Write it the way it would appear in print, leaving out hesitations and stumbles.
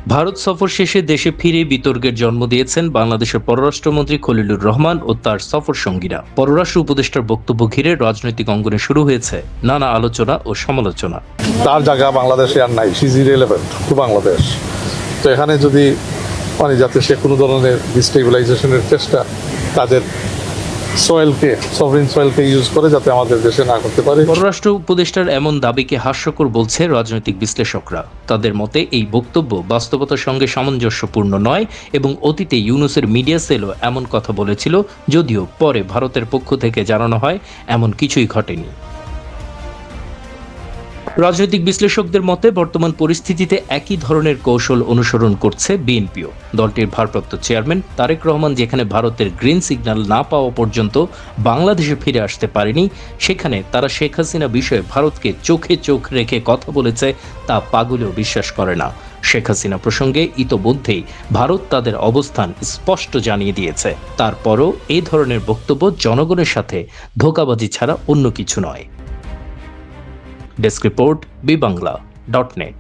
ভারত সফর শেষে দেশে ফিরে বিতর্কের জন্ম দিয়েছেন বাংলাদেশের পররাষ্ট্রমন্ত্রী খলিলুর রহমান ও তার সফর সঙ্গীরা। পররাষ্ট্র উপদেষ্টার বক্তব্য ঘিরে রাজনৈতিক অঙ্গনে শুরু হয়েছে নানা আলোচনা ও সমালোচনা। তার জায়গা বাংলাদেশে আর নাই, she is irrelevant two Bangladesh. তো এখানে যদি যাতে সে কোনো ধরনের ডিস্টেবিলাইজেশনের চেষ্টা তাদের সভরেন সয়েলকে ইউজ করে যাতে আমাদের দেশে না করতে পারে। পররাষ্ট্র উপদেষ্টার এমন দাবিকে হাস্যকর বলছে রাজনৈতিক বিশ্লেষকরা। তাদের মতে এই বক্তব্য বাস্তবতার সঙ্গে সামঞ্জস্যপূর্ণ নয় এবং অতীতে ইউনূসের মিডিয়া সেলও এমন কথা বলেছিল, যদিও পরে ভারতের পক্ষ থেকে জানানো হয় এমন কিছুই ঘটেনি। রাজনৈতিক বিশ্লেষকদের মতে বর্তমান পরিস্থিতিতে একই ধরনের কৌশল অনুসরণ করছে বিএনপিও। দলটির ভারপ্রাপ্ত চেয়ারম্যান তারেক রহমান যেখানে ভারতের গ্রিন সিগন্যাল না পাওয়া পর্যন্ত বাংলাদেশে ফিরে আসতে পারেনি, সেখানে তারা শেখ হাসিনা বিষয়ে ভারতকে চোখে চোখ রেখে কথা বলেছে তা পাগলেও বিশ্বাস করে না। শেখ হাসিনা প্রসঙ্গে ইতোমধ্যেই ভারত তাদের অবস্থান স্পষ্ট জানিয়ে দিয়েছে। তারপরও এই ধরনের বক্তব্য জনগণের সাথে ধোঁকাবাজি ছাড়া অন্য কিছু নয়। Desk report, বিবাংলা.net।